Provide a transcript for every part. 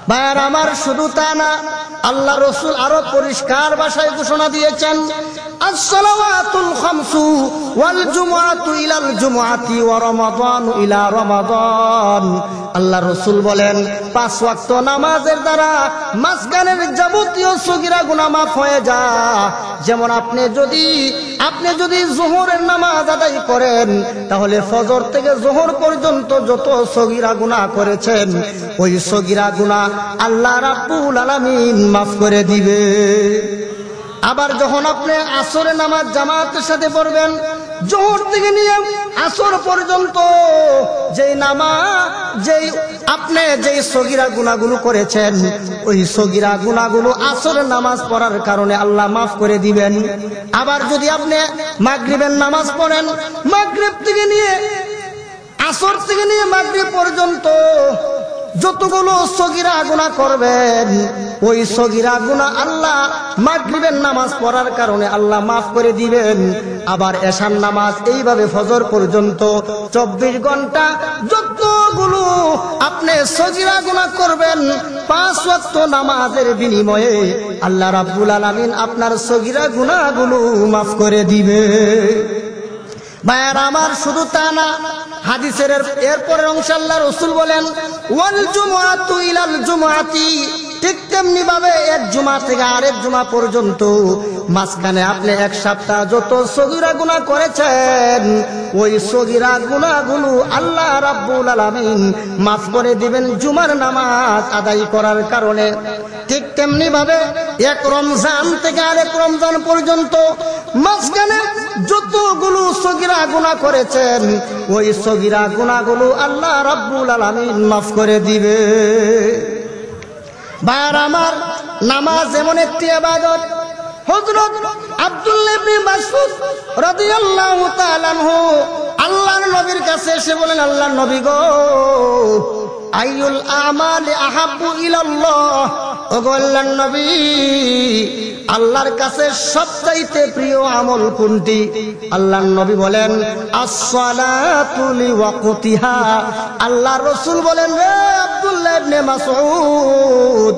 ভাইয়ার আমার, শুধু তা না, আল্লাহ রসুল আরো পরিষ্কার ভাষায় ঘোষণা দিয়েছেন, as-salawatul khamsu wal jumu'atu ilal jumu'ati wa ramadanu ila ramadan। আল্লাহ রসুল বলেন 5 ওয়াক্ত নামাজের দ্বারা মাঝখানের যাবতীয় সগীরা গুনাহ মাফ হয়ে যায়। যেমন আপনি যদি যোহরের নামাজ আদায় করেন, তাহলে ফজর থেকে যোহর পর্যন্ত যত সগীরা গুনাহ করেছেন, ওই সগীরা গুনাহ আল্লাহ রাব্বুল আলামিন মাফ করে দিবে। আবার যখন আপনি আসরের নামাজ জামাতের সাথে পড়বেন, যোহর থেকে নিয়ে আসর পর্যন্ত যেই সগীরা গুনাহগুলো করেছেন, ওই সগীরা গুনাহগুলো আসরের নামাজ পড়ার কারণে আল্লাহ মাফ করে দিবেন। আবার যদি আপনি মাগরিবের নামাজ পড়েন, মাগরিব থেকে নিয়ে আসর থেকে নিয়ে মাগরিব পর্যন্ত যতগুলো সগীরা গুনাহ করবেন, ওই সগীরা গুনাহ আল্লাহ মাগরিবের নামাজ পড়ার কারণে আল্লাহ মাফ করে দিবেন। আবার এশার নামাজ এইভাবে ফজর পর্যন্ত 24 ঘন্টা যতগুলো আপনি সগীরা গুনাহ করবেন, 5 ওয়াক্ত নামাজের বিনিময়ে আল্লাহ রাব্বুল আলামিন আপনার সগীরা গুনাহগুলো মাফ করে দিবে। ভাইয়ার আমার, শুধু তা না, হাদিসের এরপরের অংশে আল্লাহ রসুল বলেন, ওয়াল জুমআতু ইলাল জুমআতি, ঠিক তেমনি ভাবে এক জুমা থেকে আরেক জুমা পর্যন্ত মাঝখানে আপনি এক সপ্তাহ যত সগীরা গুনাহ করেছেন, ওই সগীরা গুনাহগুলো আল্লাহ রাব্বুল আলামিন মাফ করে দিবেন জুমার নামাজ আদায় করার কারণে। ঠিক তেমনি ভাবে এক রমজান থেকে আরেক রমজান পর্যন্ত মাঝখানে যতগুলো সগীরা গুনাহ করেছেন, ওই সগীরা গুনাহগুলো আল্লাহ রাব্বুল আলামিন মাফ করে দিবে। ভাইয়ার আমার, নামাজ এমন একটি ইবাদত, হযরত আব্দুল্লাহ ইবনে মাসউদ রাদিয়াল্লাহু তাআলা আনহু আল্লাহর নবীর কাছে এসে বলেন, আল্লাহর নবী গো, আইয়ুল আমালি আহাব্বু ইলাল্লাহ, ওগো আল্লাহর নবী, আল্লাহর কাছে সবচাইতে প্রিয় আমল কোনটি? আল্লাহর নবী বলেন, as-salatu liwaqtiha। আল্লাহর রাসূল বলেন, রে আব্দুল্লাহ ইবনে মাসউদ,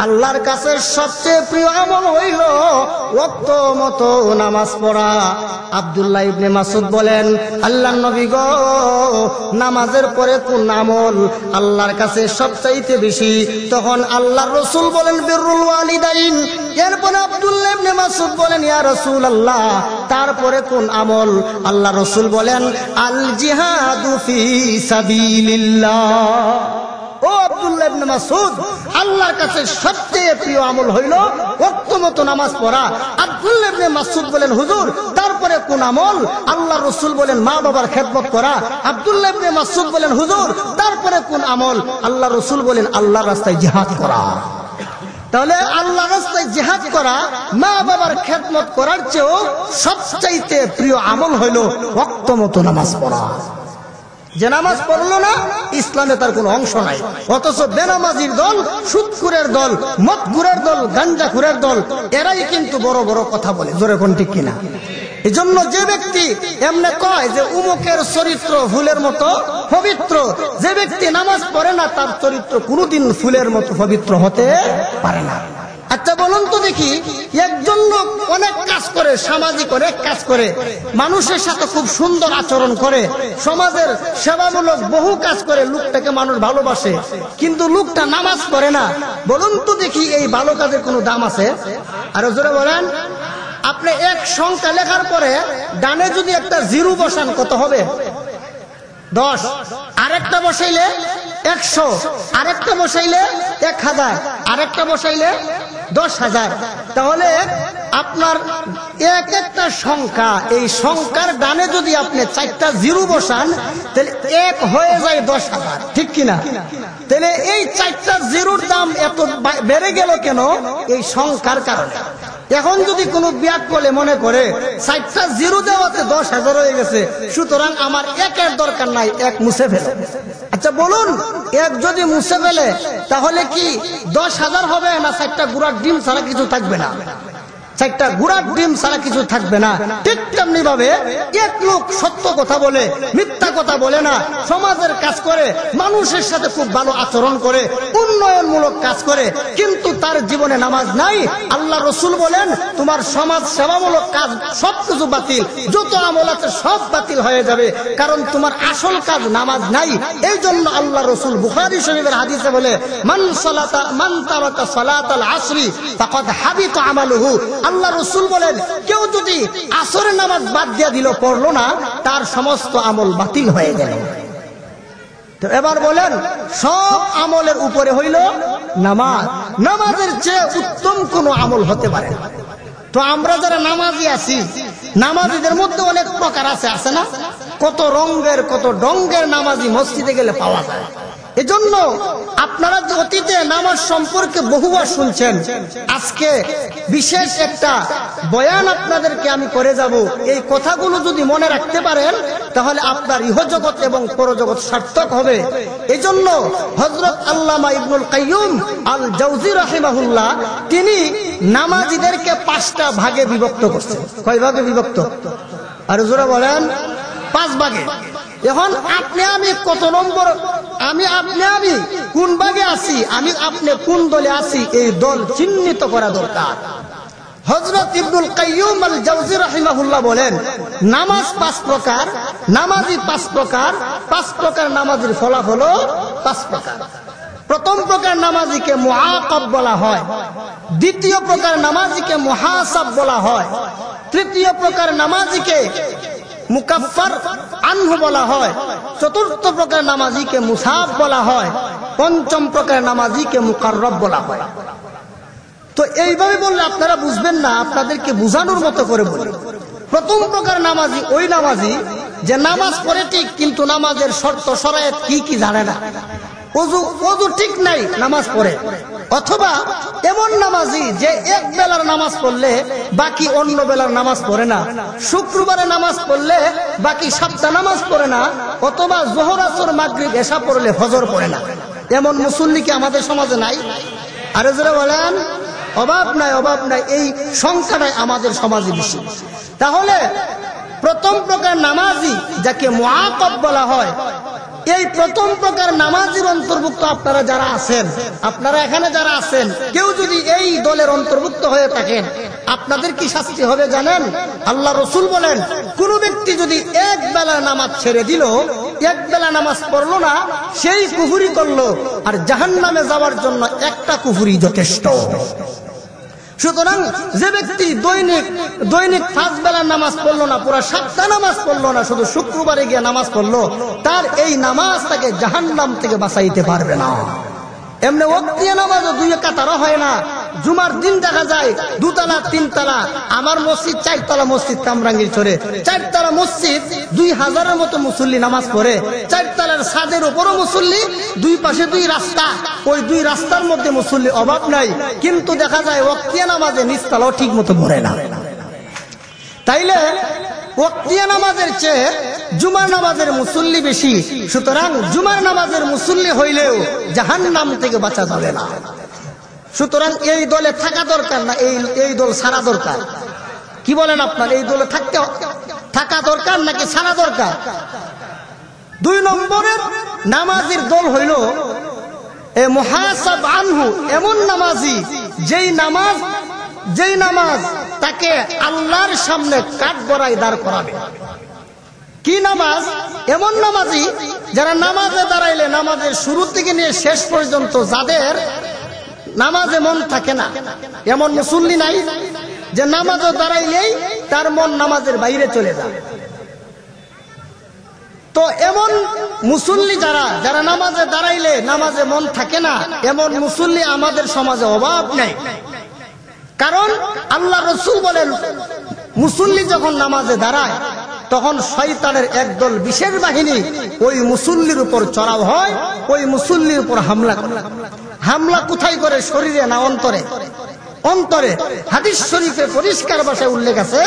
আল্লাহর কাছে সবচেয়ে প্রিয় আমল হইল ওয়াক্ত মতো নামাজ পড়া। আব্দুল্লাহ ইবনে মাসউদ বলেন, আল্লাহর নবী গো, নামাজের পরে কোন আমল আল্লাহর কাছে সবচাইতে বেশি? তখন আল্লাহর রাসূল বলেন, বিররুল ওয়ালিদাইন। এরপরে আব্দুল্লাহ ইবনে মাসউদ বলেন, ইয়া রাসূলুল্লাহ, তারপরে কোন আমল? আল্লাহর রাসূল বলেন, আল জিহাদু ফি সাবিলিল্লাহ। ও আব্দুল্লাহ ইবনে মাসউদ, আল্লাহর কাছে সবচেয়ে প্রিয় আমল হইল ওয়াক্ত মতো নামাজ পড়া। আব্দুল্লাহ ইবনে মাসউদ বলেন, হুজুর, তারপরে কোন আমল? আল্লাহর রাসূল বলেন, মা বাবার খেদমত করা। আব্দুল্লাহ ইবনে মাসউদ বলেন, হুজুর, তারপরে কোন আমল? আল্লাহর রাসূল বলেন, আল্লাহর রাস্তায় জিহাদ করা। তাহলে আল্লাহর রাস্তায় জিহাদ করা, মা বাবার খেদমত করার চেয়েও সবচাইতে প্রিয় আমল হইল ওয়াক্ত মতো নামাজ পড়া। যে নামাজ পড়লো না, ইসলামে তার কোনো অংশ নাই। অথচ বেনামাজির দল, সুদখোরের দল, মদখোরের দল, গাঞ্জাখোরের দল, এরাই কিন্তু বড় বড় কথা বলে। জোরে কোন ঠিক কিনা? এই জন্য যে ব্যক্তি এমনি কয় যে উমুকের চরিত্র ফুলের মতো পবিত্র, যে ব্যক্তি নামাজ পড়ে না, তার চরিত্র কোনোদিন ফুলের মতো পবিত্র হতে পারে না। আচ্ছা বলুন তো দেখি, একজন লোক অনেক কাজ করে, সামাজিক অনেক কাজ করে, মানুষের সাথে খুব সুন্দর আচরণ করে, সমাজের সেবামূলক বহু কাজ করে, লোকটাকে মানুষ ভালোবাসে, কিন্তু লোকটা নামাজ পড়ে না। বলুন তো দেখি, এই ভালো কাজের কোনো দাম আছে? আরো জোরে বলেন। আপনি এক সংখ্যা লেখার পরে ডানে যদি একটা জিরো বসান, কত হবে? 10। আরেকটা বসাইলে 100, আরেকটা বসাইলে 1000, আরেকটা বসাইলে 10,000। তাহলে আপনার এক একটা সংখ্যা, এই সংখ্যার ডানে যদি আপনি 4টা জিরো বসান, তাহলে 1 হয়ে যায় 10,000, ঠিক কিনা? তাহলে এই 4টা জিরোর দাম এত বেড়ে গেল কেন? এই সংখ্যার কারণে। এখন যদি কোনো বিয়াক বলে মনে করে 4টা জিরো দেওয়াতে 10,000 হয়ে গেছে, সুতরাং আমার 1-এর দরকার নাই, 1 মুছে ফেলে। আচ্ছা বলুন, 1 যদি মুছে ফেলে তাহলে কি 10,000 হবে না 4টা গুড়ার ডিম ছাড়া কিছু থাকবে না? চারটা ঘোড়ার ডিম ছাড়া কিছু থাকবে না। ঠিক তেমনি ভাবে এক লোক সত্য কথা বলে, মিথ্যা কথা বলে না, সমাজের কাজ করে, মানুষের সাথে খুব ভালো আচরণ করে, উন্নয়নমূলক কাজ করে, কিন্তু তার জীবনে নামাজ নাই, আল্লাহ রসুল বলেন তোমার সমাজ সেবামূলক কাজ সবকিছু বাতিল, যত আমল আছে সব বাতিল হয়ে যাবে, কারণ তোমার আসল কাজ নামাজ নাই। এই জন্য আল্লাহ রসুল বুখারী শরীফের হাদিসে বলে মান তারাকা সালাতাল আসরি ফাকাদ হাবিতা আমালুহু। আল্লাহ রসুল বলেন কেউ যদি আসরের নামাজ বাদ দিয়ে দিল, পড়লো না, তার সমস্ত আমল বাতিল হয়ে গেল। তো এবার বলেন সব আমলের উপরে হইল নামাজ। নামাজের চেয়ে উত্তম কোন আমল হতে পারে না। তো আমরা যারা নামাজি আছি, নামাজিদের মধ্যে অনেক প্রকার আছে না? কত রঙের কত ডঙ্গের নামাজি মসজিদে গেলে পাওয়া যায়। এজন্য আপনারা যে অতীতে নামাজ সম্পর্কে বহুবার শুনছেন, আজকে বিশেষ একটা বয়ান আপনাদেরকে আমি করে যাব। এই কথাগুলো যদি মনে রাখতে পারেন তাহলে আপনার ইহজগৎ এবং পরজগৎ সার্থক হবে। এজন্য হযরত আল্লামা ইবনুল কাইয়্যুম আল জাওজি রাহিমাহুল্লাহ তিনি নামাজীদেরকে 5টা ভাগে বিভক্ত করছেন। কয় ভাগে বিভক্ত? আর জোরে বলেন 5 ভাগে। এখন আপনি আমি কত নম্বর, আমি কোন ভাগে আছি, আপনি কোন দলে আছি, এই দল চিহ্নিত করা দরকার। হযরত ইবনুল কাইয়্যুম আল জাওজি রাহিমাহুল্লাহ বলেন নামাজ 5 প্রকার, নামাজি 5 প্রকার, 5 প্রকার নামাজের ফলাফল 5 প্রকার। প্রথম প্রকার নামাজিকে মুআকাব বলা হয়, দ্বিতীয় প্রকার নামাজিকে মুহাসাব বলা হয়, তৃতীয় প্রকার নামাজিকে মুকাফফার আনহু বলা হয়, চতুর্থ প্রকার নামাজিকে মুসাব বলা হয়, পঞ্চম প্রকার নামাজিকে মুকাররব বলা হয়। তো এইভাবে বললে আপনারা বুঝবেন না, আপনাদেরকে বুঝানোর মতো করে বলি। প্রথম প্রকার নামাজি ওই নামাজি যে নামাজ পড়ে ঠিক, কিন্তু নামাজের শর্ত শরায়েত কি কি জানে না, ওযু ঠিক নাই নামাজ পড়ে। অথবা এমন নামাজি যে এক বেলার নামাজ পড়লে বাকি অন্য বেলার নামাজ পড়ে না, শুক্রবারে নামাজ পড়লে বাকি সপ্তাহ নামাজ পড়ে না, অথবা যোহর আসর মাগরিব এশা পড়লে ফজর পড়ে না। এমন মুসল্লি কি আমাদের সমাজে নাই? আরে যারা বলেন অভাব নাই, অভাব নাই, এই সংখ্যাটাই আমাদের সমাজে বেশি। তাহলে প্রথম প্রকার নামাজি যাকে মুআকাব বলা হয়, এই প্রথম প্রকার নামাজির অন্তর্ভুক্ত আপনারা যারা আছেন, আপনারা এখানে যারা আছেন, কেউ যদি এই দলের অন্তর্ভুক্ত হয়ে থাকেন, আপনাদের কি শাস্তি হবে জানেন? আল্লাহ রসুল বলেন কোন ব্যক্তি যদি এক বেলা নামাজ ছেড়ে দিল, এক বেলা নামাজ পড়লো না, সেই কুফরি করলো, আর জাহান্নামে যাওয়ার জন্য একটা কুফরি যথেষ্ট। সুতরাং যে ব্যক্তি দৈনিক 5 বেলা নামাজ পড়লো না, পুরো সপ্তাহ নামাজ পড়লো না, শুধু শুক্রবারে গিয়ে নামাজ পড়লো, তার এই নামাজ তাকে জাহান্নাম থেকে বাঁচাইতে পারবে না। এমনি ওয়াক্তিয়া নামাজও 2 কাতারও হয় না। জুমার দিন দেখা যায় 2 তলা 3 তলা, আমার মসজিদ 4 তলা মসজিদ কামরাঙ্গীর চরে, 4 তলা মসজিদ 2000-এর মতো মুসল্লি নামাজ পড়ে, 4 তলার ছাদের উপরও মুসল্লি, 2 পাশে 2 রাস্তা, ওই 2 রাস্তার মধ্যে মুসল্লি অভাব নাই, কিন্তু দেখা যায় ওয়াক্তিয়া নামাজে নিচ তলাও ঠিক মতো পড়ে না। তাইলে ওয়াক্তিয়া নামাজের চেয়ে জুমার নামাজের মুসল্লি বেশি। সুতরাং জুমার নামাজের মুসল্লি হইলেও জাহান্নাম থেকে বাঁচা যাবে না। সুতরাং এই দলে থাকা দরকার না, এই দল ছাড়া দরকার। কি বলেন আপনার? এই দলে থাকা দরকার নাকি ছাড়া দরকার? 2 নম্বরের নামাজির দল হইল মুহাসাব আনহু, এমন নামাজি যেই নামাজ তাকে আল্লাহর সামনে কাঠ গড়ায় দাঁড় করাবে। কি নামাজ? এমন নামাজি যারা নামাজে দাঁড়াইলে নামাজের শুরু থেকে নিয়ে শেষ পর্যন্ত যাদের নামাজে মন থাকে না, এমন মুসল্লি নাই যে নামাজে দাঁড়াইলেই তার মন নামাজের বাইরে চলে যায়। তো এমন মুসল্লি যারা নামাজে দাঁড়াইলে নামাজে মন থাকে না, এমন মুসল্লি আমাদের সমাজে অভাব নেই। কারণ আল্লাহ রসুল বলেন মুসল্লি যখন নামাজে দাঁড়ায় তখন শয়তানের একদল বিশেষ বাহিনী ওই মুসল্লির উপর চড়াও হয়, ওই মুসল্লির উপর হামলা কোথায় করে? শরীরে না অন্তরে? অন্তরে। হাদিস শরীফে পরিষ্কার ভাষায় উল্লেখ আছে,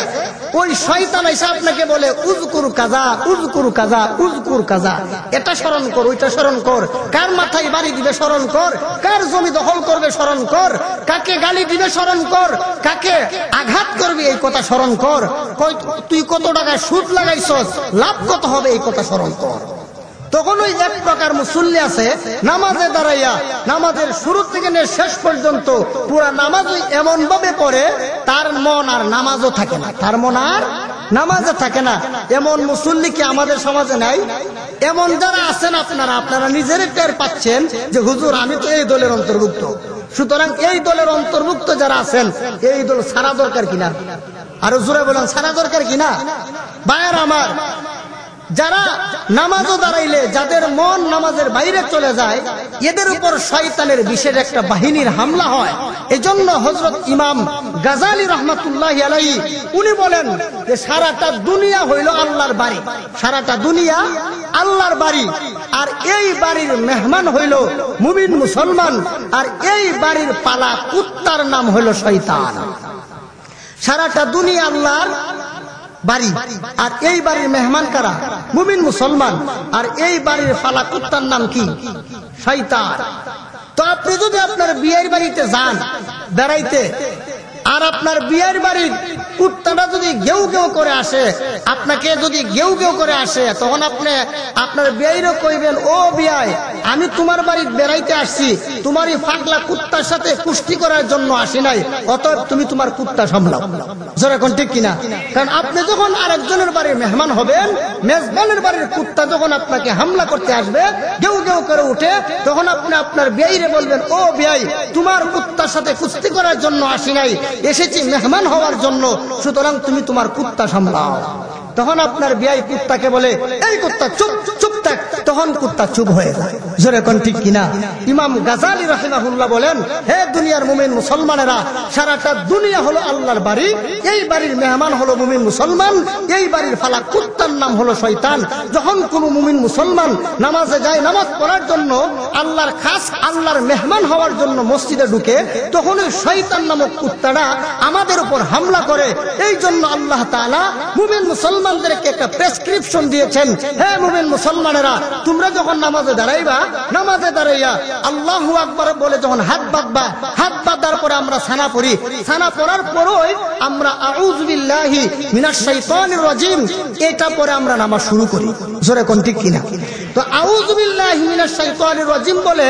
ওই শয়তান এসে আপনাকে বলে উযকুর কাজা, উযকুর কাজা, উযকুর কাজা, এটা স্মরণ কর, ওইটা স্মরণ কর, কার মাথায় বাড়ি দিবে স্মরণ কর, কার জমি দখল করবে স্মরণ কর, কাকে গালি দিবে স্মরণ কর, কাকে আঘাত করবে এই কথা স্মরণ কর, তুই কত টাকা সুদ লাগাইছস, লাভ কত হবে এই কথা স্মরণ কর। তখন ওই এক প্রকার মুসল্লি আছে, নামাজে দাঁড়াইয়া নামাজের শুরু থেকে নিয়ে শেষ পর্যন্ত পুরা নামাজ এমন ভাবে পড়ে তার মন আর নামাজও থাকে না, তার মন আর নামাজে থাকে না। এমন মুসল্লি কি আমাদের সমাজে নাই? এমন যারা আছেন আপনারা নিজেরই টের পাচ্ছেন যে হুজুর আমি তো এই দলের অন্তর্ভুক্ত। সুতরাং এই দলের অন্তর্ভুক্ত যারা আছেন এই দল ছাড়া দরকার কিনা? আরো জোরে বলেন, ছাড়া দরকার কিনা? ভাইয়ের আমার, যারা নামাজও দাঁড়াইলে যাদের মন নামাজের বাইরে চলে যায়, এদের উপর শয়তানের বিশেষ একটা বাহিনীর হামলা হয়। এজন্য হযরত ইমাম গাজালি রাহমাতুল্লাহি আলাইহি উনি বলেন যে সারাটা দুনিয়া হইল আল্লাহর বাড়ি, সারাটা দুনিয়া আল্লাহর বাড়ি, আর এই বাড়ির মেহমান হইল মুমিন মুসলমান, আর এই বাড়ির পালা কুত্তার নাম হইল শয়তান। সারাটা দুনিয়া আল্লাহর বাড়ি, আর এই বাড়ির মেহমান কারা? মুমিন মুসলমান, আর এই বাড়ির ফালা কুত্তার নাম কি? শয়তান। তো আপনি যদি আপনার বিয়ের বাড়িতে যান বেড়াইতে, আর আপনার বিয়ের বাড়ির কুত্তাটা যদি গেউ গেউ করে আসে, আপনাকে যদি গেউ গেউ করে আসে, তখন আপনি আপনার বিয়েরও কইবেন, ও বিয়াই আমি তোমার বাড়ি বেড়াইতে আসছি, তোমার এই ফাগলা কুত্তার সাথে কুস্তি করার জন্য আসি নাই, অতএব তুমি তোমার কুত্তা সামলাও। এখন ঠিক কিনা? কারণ আপনি যখন আরেকজনের বাড়ির মেহমান হবেন, মেজবানের বাড়ির কুত্তা যখন আপনাকে হামলা করতে আসবে, গেউ গেউ করে উঠে, তখন আপনি আপনার বিয়াইরে বলবেন, ও বিয়াই তোমার কুত্তার সাথে কুস্তি করার জন্য আসি নাই, এসেছি মেহমান হওয়ার জন্য, সুতরাং তুমি তোমার কুত্তা সামলাও। তখন আপনার বিয়াই কুত্তাকে বলে, এই কুত্তা চুপ চুপ থাক, তখন কুত্তা চুপ হয়ে যায়। জোরে কোন ঠিক কিনা? ইমাম গাজালি রাহিমাহুল্লাহ বলেন, হে দুনিয়ার মুমিন মুসলমানেরা, সারাটা দুনিয়া হলো আল্লাহর বাড়ি, এই বাড়ির মেহমান হলো মুমিন মুসলমান, এই বাড়ির ফালা কুত্তার নাম হলো শয়তান। যখন কোন মুমিন মুসলমান নামাজে যায়, নামাজ পড়ার জন্য, আল্লাহর খাস আল্লাহর মেহমান হওয়ার জন্য মসজিদে ঢুকে, তখন ওই শয়তান নামক কুত্তাটা আমাদের উপর হামলা করে। এই জন্য আল্লাহ তাআলা মুমিন মুসলমানদেরকে একটা প্রেসক্রিপশন দিয়েছেন, হে মুমিন মুসলমানেরা, তোমরা যখন নামাজে দাঁড়াইবা, নামাজে দাঁড়াইয়া আল্লাহু আকবার বলে যখন হাত বাঁধবা, হাত বাঁধার পরে আমরা সানা পড়ি, সানা পড়ার পরই আমরা আউযু বিল্লাহি মিনাশ শাইতানির রাজিম এটা পরে আমরা নামাজ শুরু করি। জোরে কোন ঠিক কিনা? তো আউযু বিল্লাহি মিনাশ শাইতানির রাজিম বলে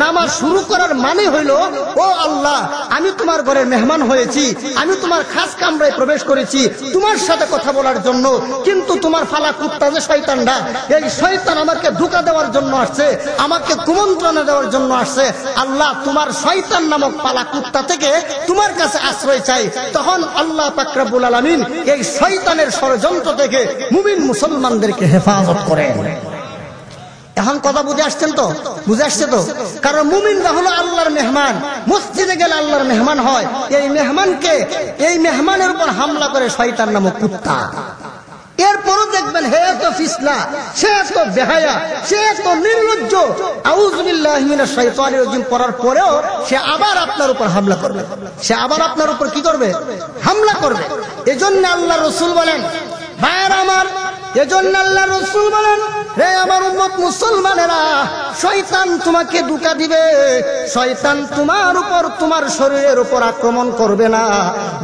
নামাজ শুরু করার মানে হইল, ও আল্লাহ আমি তোমার ঘরের মেহমান হয়েছি, আমি তোমার খাস কামরায় প্রবেশ করেছি তোমার সাথে কথা বলার জন্য, কিন্তু তোমার ফালা কুত্তা যে শয়তানটা, এই শয়তান আমাকে ধোঁকা দেওয়ার জন্য আসছে, আমাকে কুমন্ত্রণা দেওয়ার জন্য আসছে। আল্লাহ তোমার শয়তান নামক পালা কুত্তা থেকে তোমার কাছে আশ্রয় চাই। তখন আল্লাহ পাক রব্বুল আলামিন এই শয়তানের ষড়যন্ত্র থেকে মুমিন মুসলমানদেরকে হেফাজত করেন। এখন কথা বুঝে আসছেন তো? বুঝে আসছে তো? কারণ মুমিনরা হলো আল্লাহর মেহমান, মসজিদে গেলে আল্লাহর মেহমান হয়, এই মেহমানকে, এই মেহমানের উপর হামলা করে শয়তান নামক কুত্তা। এরপরও দেখবেন হে তো ফিসলা, সে তো বেহায়া, সে তো নির্লজ্জ, আউযু বিল্লাহি মিনাশ শাইতানির রাজিম পড়ার পরেও সে আবার আপনার উপর হামলা করবে, সে আবার আপনার উপর কি করবে? হামলা করবে। এজন্য আল্লাহ রাসূল বলেন, ভাইয়েরা আমার, এজন্য আল্লাহ রাসূল বলেন, হে আমার উম্মত মুসলমানেরা, শয়তান তোমাকে ধোঁকা দিবে, শয়তান তোমার উপর, তোমার শরীরের উপর আক্রমণ করবে না,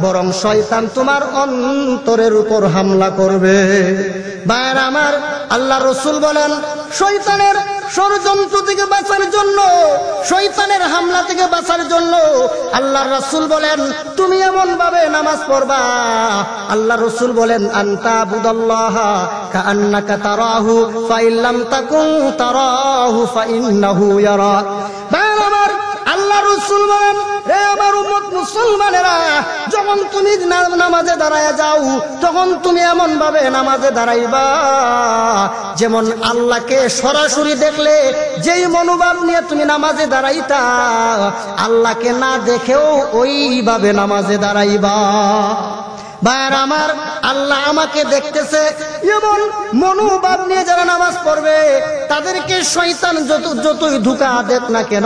বরং শয়তান তোমার অন্তরের উপর হামলা করবে। ভাইয়েরা আমার, আল্লাহ রাসূল বলেন, শয়তানের ষড়যন্ত্র থেকে বাঁচার জন্য, শয়তানের হামলা থেকে বাঁচার জন্য আল্লাহ রাসূল বলেন, তুমি এমন ভাবে নামাজ পড়বা, আল্লাহ রাসূল বলেন, আনতা বুদাল্লাহা কাআন্নাকা তারাহু ফাইল্লাম তাকুন তারাহু ফাইন্নাহু ইয়ারা। আমার আল্লাহ রাসূল বলেন, হে আমার উম্মত মুসলমানেরা, যখন তুমি নামাজে দাঁড়ায় যাও, তখন তুমি এমন ভাবে নামাজে দাঁড়াইবা যেমন আল্লাহকে সরাসরি দেখলে যেই মনোভাব নিয়ে তুমি নামাজে দাঁড়াইতা, আল্লাহকে না দেখেও ওইভাবে নামাজে দাঁড়াইবা। ভাইয়েরা আমার, আল্লাহ আমাকে দেখতেছে, এমন মনোভাব নিয়ে যারা নামাজ পড়বে তাদেরকে শয়তান যতই ধোঁকা দেখ না কেন,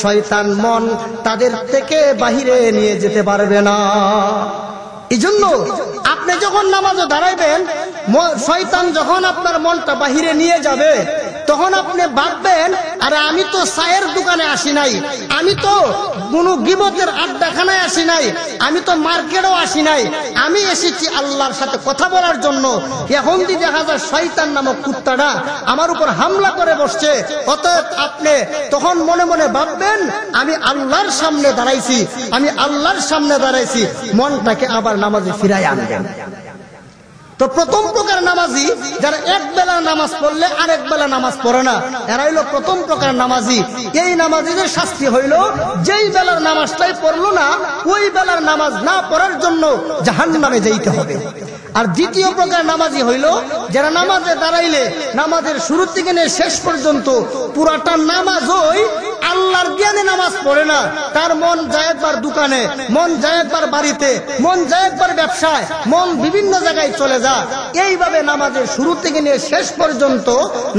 শয়তান মন তাদের থেকে বাহিরে নিয়ে যেতে পারবে না। এই জন্য আপনি যখন নামাজে দাঁড়াইবেন, শয়তান যখন আপনার মনটা বাহিরে নিয়ে যাবে, তখন আপনি ভাববেন, আরে আমি তো চায়ের দোকানে আসি নাই, আমি তো কোনো গিবতের আড্ডাখানায় আসি নাই, আমি তো মার্কেটেও আসি নাই, আমি এসেছি আল্লাহর সাথে কথা বলার জন্য। এখন যদি দেখা যায় শয়তান নামক কুত্তাটা আমার উপর হামলা করে বসছে, অতএব আপনি তখন মনে মনে ভাববেন, আমি আল্লাহর সামনে দাঁড়াইছি, আমি আল্লাহর সামনে দাঁড়াইছি, মনটাকে আবার নামাজে ফিরাই আনবেন। তো প্রথম প্রকার নামাজি যারা এক বেলা নামাজ পড়লে আরেক বেলা নামাজ পড়ে না, এরা হইল প্রথম প্রকার নামাজি। এই নামাজিদের শাস্তি হইল, যেই বেলার নামাজটাই পড়লো না, ওই বেলার নামাজ না পড়ার জন্য জাহান্নামে যাইতে হবে। আর দ্বিতীয় প্রকার নামাজি হইল, যারা নামাজে দাঁড়াইলে নামাজের শুরু থেকে নিয়ে শেষ পর্যন্ত পুরাটা নামাজই আল্লাহর জ্ঞানে নামাজ পড়ে না, তার মন যায় একবার দোকানে, মন যায় একবার বাড়িতে, মন যায় একবার ব্যবসায়, মন বিভিন্ন জায়গায় চলে যায়। এইভাবে নামাজের শুরু থেকে নিয়ে শেষ পর্যন্ত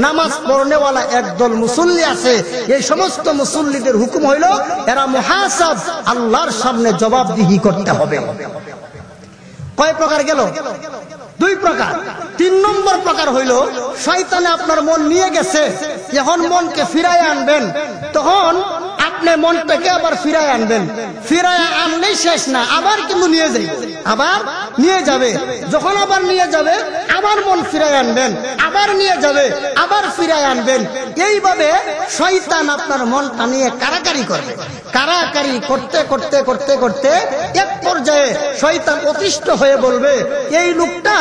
নামাজ পড়নেওয়ালা একদল মুসল্লি আছে। এই সমস্ত মুসল্লিদের হুকুম হইল, এরা মুহাসাব, আল্লাহর সামনে জবাবদিহি করতে হবে। কয় প্রকার গেল? দুই প্রকার। তিন নম্বর প্রকার হইল, শয়তানে আপনার মন নিয়ে গেছে, যখন মনকে ফিরায় আনবেন, তখন আপনি মনটাকে আবার ফিরায় আনবেন। ফিরায় আনলেই শেষ না, আবার কিন্তু নিয়ে যাবে, আবার নিয়ে যাবে। যখন আবার নিয়ে যাবে, আবার মন ফিরায় আনবেন, আবার নিয়ে যাবে, আবার ফিরায় আনবেন। এইভাবে শয়তান আপনার মনটা নিয়ে কারাকারি করবে। কারাকারি করতে করতে করতে করতে এক পর্যায়ে শয়তান অতিষ্ঠ হয়ে বলবে, এই লোকটা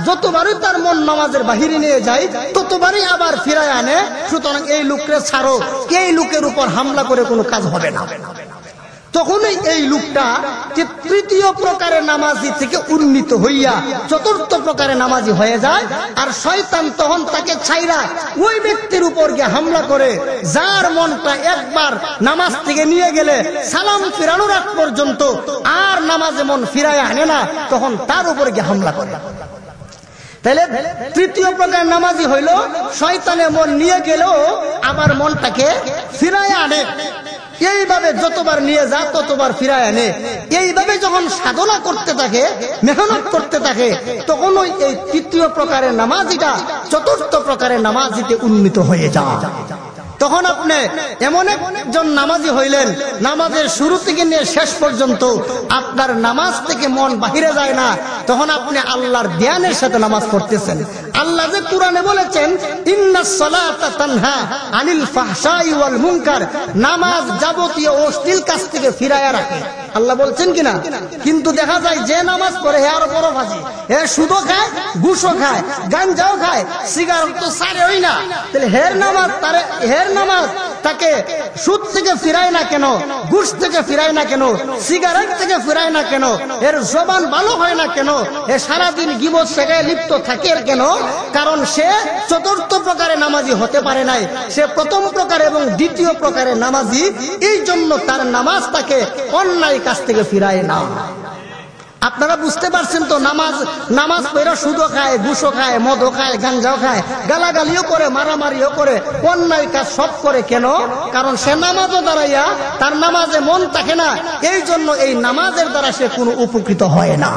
যতবারই তার মন নামাজের বাহিরে নিয়ে যায়, ততবারই আবার ফিরায় আনে, সুতরাং এই লোককে ছাড়ো, এই লোকের উপর হামলা করে কোনো কাজ হবে না। তখনই এই লোকটা তৃতীয় প্রকারের নামাজি থেকে উন্নীত হইয়া চতুর্থ প্রকারের নামাজি হয়ে যায়। আর শয়তান তখন তাকে ছাইরা ওই ব্যক্তির উপর গিয়ে হামলা করে, যার মনটা একবার নামাজ থেকে নিয়ে গেলে সালাম ফিরানোর আগ পর্যন্ত আর নামাজে মন ফিরায় আনে না, তখন তার উপর গিয়ে হামলা করে। তাহলে তৃতীয় প্রকার নামাজি হইল, শয়তানে মন নিয়ে গেলেও আবার মনটাকে ফিরায় আনে। এইভাবে যতবার নিয়ে যা ততবার ফিরায় আনে। এইভাবে যখন সাধনা করতে থাকে, মেহনত করতে থাকে, তখন ওই এই তৃতীয় প্রকারের নামাজিটা চতুর্থ প্রকারের নামাজিতে উন্নীত হয়ে যায়। তখন আপনি এমন একজন নামাজি হইলেন, নামাজের শুরু থেকে নিয়ে শেষ পর্যন্ত আপনার নামাজ থেকে মন বাহিরে যায় না। তখন আপনি আল্লাহর ধ্যানের সাথে নামাজ পড়তেছেন। আল্লাহ যে কোরআনে বলেছেন, ইন্নাস সালাতা তানহা আনিল ফাহশাই ওয়াল মুনকার, নামাজ যাবতীয় অশ্লীল কাজ থেকে ফিরায়া রাখে। আল্লাহ বলছেন কিনা? কিন্তু দেখা যায় যে নামাজ পড়ে হে আরো বড় ফাজি, হে সুদও খায়, ঘুষও খায়, গাঞ্জাও খায়, সিগারেট তো ছাড়েই না। তাহলে হের নামাজ তাকে সুদ থেকে ফিরায় না কেন, ঘুষ থেকে ফিরায় না কেন, সিগারেট থেকে ফিরায় না কেন, এর জবান ভালো হয় না কেন, এ সারাদিন গীবত শেখায় লিপ্ত থাকে কেন? কারণ সে চতুর্থ প্রকারের নামাজি হতে পারে নাই, সে প্রথম প্রকার এবং দ্বিতীয় প্রকারের নামাজি। এই জন্য তার নামাজ তাকে অন্যায় কাজ থেকে ফিরায় না। আপনারা বুঝতে পারছেন তো? নামাজ পড়া সুদও খায়, ঘুষও খায়, মদও খায়, গাঞ্জাও খায়, গালাগালিও করে, মারামারিও করে, অন্যায় কাজ সব করে কেন? কারণ সে নামাজও দাঁড়াইয়া তার নামাজে মন থাকে না। এই জন্য এই নামাজের দ্বারা সে কোনো উপকৃত হয় না।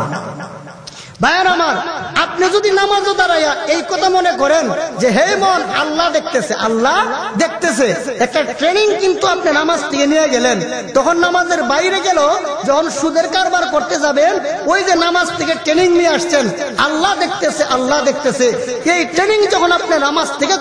ভাইয়ের আমার, আপনি যদি নামাজও দাঁড়াইয়া এই কথা মনে করেন যে হে মন আল্লাহ দেখতেছে, আল্লাহ দেখতেছে, একটা ট্রেনিং কিন্তু আপনি নামাজ থেকে নিয়ে গেলেন। তখন নামাজের বাইরে গেল, যখন সুদের কারবার করতে যাবেন, ওই যে নামাজ থেকে ট্রেনিং নিয়ে আসছেন, আল্লাহ দেখতেছে, আল্লাহ দেখতেছে, এই ট্রেনিং যখন আপনি নামাজ থেকে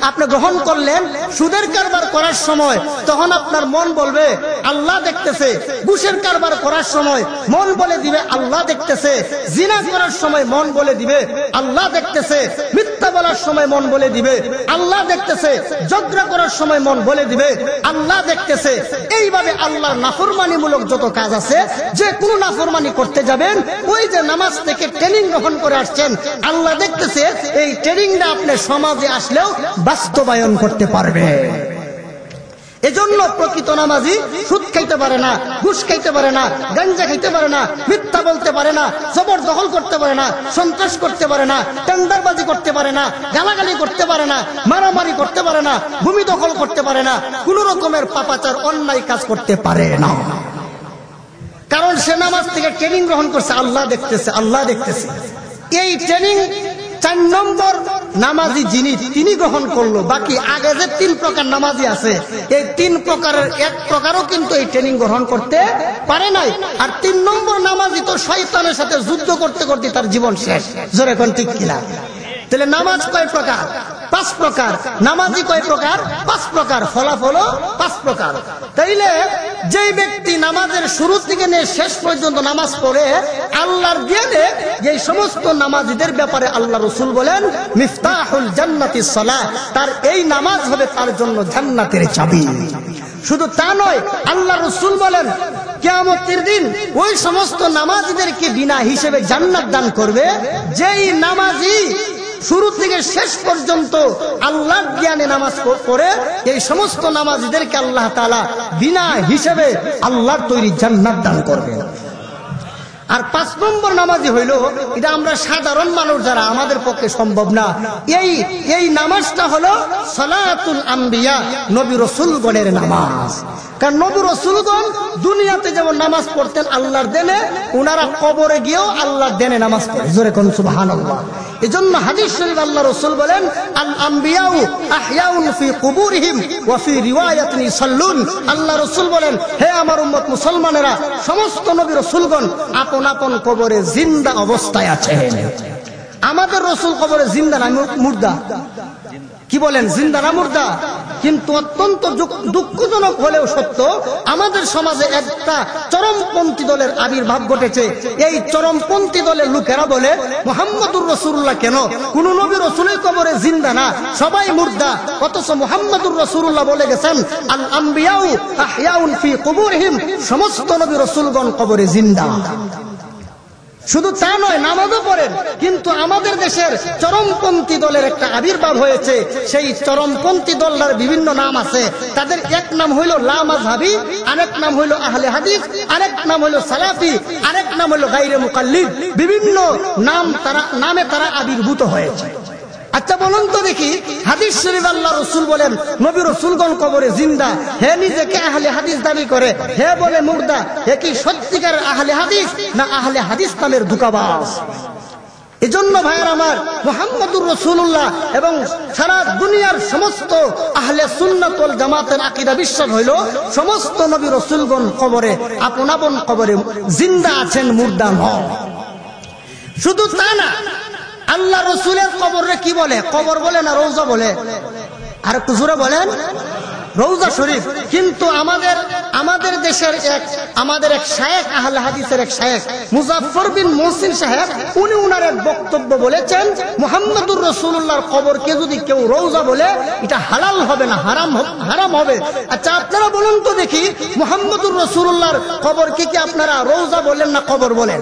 আপনি গ্রহণ করলেন, সুদের কারবার করার সময় তখন আপনার মন বলবে আল্লাহ দেখতেছে, ঘুষের কারবার করার সময় মন বলে দিবে আল্লাহ দেখতেছে, জিনা করার সময় মন বলে দিবে আল্লাহ দেখতেছে, মিথ্যা বলার সময় মন বলে দিবে আল্লাহ দেখতেছে, ঝগড়া করার সময় মন বলে দিবে আল্লাহ দেখতেছে। এইভাবে আল্লাহর নাফরমানিমূলক যত কাজ আছে, যে কোনো নাফরমানি করতে যাবেন, ওই যে নামাজ থেকে ট্রেনিং গ্রহণ করে আসছেন, আল্লাহ দেখতেছে, এই ট্রেনিংটা আপনি সমাজে আসলেও বাস্তবায়ন করতে পারবে। এজন্য প্রকৃত নামাজি সুদ খাইতে পারে না, ঘুষ খাইতে পারে না, গাঞ্জা খাইতে পারে না, মিথ্যা বলতে পারে না, জবরদখল করতে পারে না, সন্ত্রাস করতে পারে না, টেন্ডারবাজি করতে পারে না, গালাগালি করতে পারে না, মারামারি করতে পারে না, ভূমি দখল করতে পারে না, কোন রকমের পাপাচার অন্যায় কাজ করতে পারে না। কারণ সে নামাজ থেকে ট্রেনিং গ্রহণ করছে, আল্লাহ দেখতেছে, আল্লাহ দেখতেছে। এই ট্রেনিং 4 নম্বর নামাজি যিনি, তিনি গ্রহণ করলো। বাকি আগে যে 3 প্রকার নামাজি আছে, এই 3 প্রকারের 1 প্রকারও কিন্তু এই ট্রেনিং গ্রহণ করতে পারে নাই। আর 3 নম্বর নামাজি তো শয়তানের সাথে যুদ্ধ করতে করতে তার জীবন শেষ। জোরে কোন ঠিক কিনা? তাহলে নামাজ কয় প্রকার? 5 প্রকার। নামাজি কয় প্রকার? 5 প্রকার। ফলাফল 5 প্রকার। তাইলে যেই ব্যক্তি নামাজের শুরু থেকে নিয়ে শেষ পর্যন্ত নামাজ পড়ে, আল্লাহর জ্ঞানে যে সমস্ত নামাজিদের ব্যাপারে আল্লাহ রাসূল বলেন মিফতাহুল জান্নাতিস সালাহ, তার এই নামাজ হবে তার জন্য জান্নাতের চাবি। শুধু তা নয়, আল্লাহ রাসূল বলেন কিয়ামতের দিন ওই সমস্ত নামাজিদেরকে বিনা হিসেবে জান্নাত দান করবে যেই নামাজি শুরু থেকে শেষ পর্যন্ত আল্লাহর জ্ঞানে নামাজ পড়ে। এই সমস্ত নামাজিদেরকে আল্লাহ তাআলা বিনা হিসেবে আল্লাহর তৈরি জান্নাত দান করবেন। আর 5 নম্বর নামাজি হইল, এটা আমরা সাধারণ মানুষ যারা, আমাদের পক্ষে সম্ভব না। এই নামাজটা হলো সালাতুল আম্বিয়া, নবী রাসূলগণের নামাজ। কারণ নবী রাসূলগণ দুনিয়াতে যেমন নামাজ পড়তেন আল্লাহর দেনে, উনারা কবরে গিয়েও আল্লাহর দেনে নামাজ পড়ে। জোরে কোন সুবহানাল্লাহ। এজন্য হাদিস শরীফ আল্লাহ রাসূল বলেন আল আম্বিয়াউ আহয়াউন ফি কুবুরিহিম ওয়া ফি রিওয়ায়াতিন ইসাল্লুন। আল্লাহ রাসূল বলেন, হে আমার উম্মত মুসলমানেরা, সমস্ত নবী রাসূলগণ আপন আপন কবরে জিন্দা অবস্থায় আছেন। আমাদের রাসূল কবরে জিন্দা না মুর্দা? কি বলেন, জিন্দা না মুর্দা? কিন্তু অত্যন্ত দুঃখজনক হলেও সত্য, আমাদের সমাজে একটা চরমপন্থী দলের আবির্ভাব ঘটেছে। এই চরমপন্থী দলের লোকেরা বলে মুহাম্মদুর রাসূলুল্লাহ কেন কোন নবী রাসূলের কবরে জিন্দা না, সবাই মুর্দা। অথচ মুহাম্মদুর রাসূলুল্লাহ বলে গেছেন আল আম্বিয়াউ আহয়াউন ফি কুবুরিহিম, সমস্ত নবী রাসূলগণ কবরে জিন্দা। শুধু তা নয়, নামাজও পড়েন। কিন্তু আমাদের দেশের চরমপন্থী দলের একটা আবির্ভাব হয়েছে। সেই চরমপন্থী দলটার বিভিন্ন নাম আছে। তাদের এক নাম হইল লা মাযহাবী, আরেক নাম হইল আহলে হাদিস, আরেক নাম হইল সালাফি, আরেক নাম হইল গায়রে মুকাল্লিদ। বিভিন্ন নামে তারা আবির্ভূত হয়েছে। আচ্ছা বলুন তো দেখি, হাদিস শরীফ আল্লাহ রাসূল বলেন নবী রাসূলগণ কবরে জিন্দা, হে নিজেকে আহলে হাদিস দাবি করে, হে বলে মুর্দা। হে কি সত্যিকার আহলে হাদিস না আহলে হাদিস নামের ধোঁকাবাজ? এজন্য ভাইয়ের আমার, মুহাম্মদুর রাসূলুল্লাহ এবং সারা দুনিয়ার সমস্ত আহলে সুন্নাত ওয়াল জামাতের আকীদা বিশ্বাস হইল সমস্ত নবী রাসূলগণ কবরে আপন আপন কবরে জিন্দা আছেন, মুর্দা নয়। শুধু তা না, আল্লাহ রাসূলের কবরে কি বলে? কবর বলে না রওজা বলে? আর একটু জোরে বলেন, রওজা শরীফ। কিন্তু আমাদের দেশের আমাদের এক শায়েখ, আহলে হাদিসের এক শায়েখ মুজাফফর বিন মুহসিন সাহেব, উনি উনার এক বক্তব্য বলেছেন মুহাম্মদুর রাসূলুল্লাহর কবরকে যদি কেউ রওজা বলে এটা হালাল হবে না, হারাম হবে। আচ্ছা আপনারা বলুন তো দেখি, মুহাম্মদুর রাসূলুল্লাহর কবরকে কি আপনারা রওজা বলেন না কবর বলেন?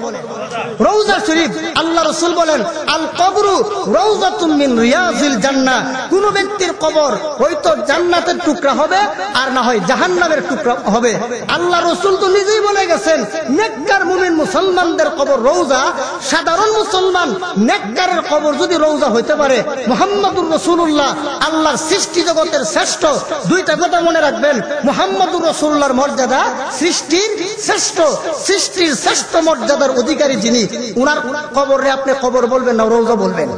রওজা শরীফ। আল্লাহ রাসূল বলেন আল কবরু রাওজাতুম মিন রিয়াজিল জান্নাহ। কোন ব্যক্তির কবর হয়তো জান্নাতের টুকরা হবে আর না হয় জাহান্নামের টুকরা হবে। আল্লাহ রাসূল তো নিজেই বলে গেছেন নেককার মুমিন মুসলমানদের কবর রওজা। সাধারণ মুসলমান নেককারের কবর যদি রওজা হইতে পারে, মুহাম্মদুর রাসূলুল্লাহ আল্লাহর সৃষ্টি জগতের শ্রেষ্ঠ। দুইটা কথা মনে রাখবেন, মুহাম্মদুর রাসূলুল্লাহর মর্যাদা সৃষ্টির শ্রেষ্ঠ, সৃষ্টির শ্রেষ্ঠ মর্যাদার অধিকারী যিনি, উনার কবরে আপনি কবর বলবেন না রওজা বলবেন?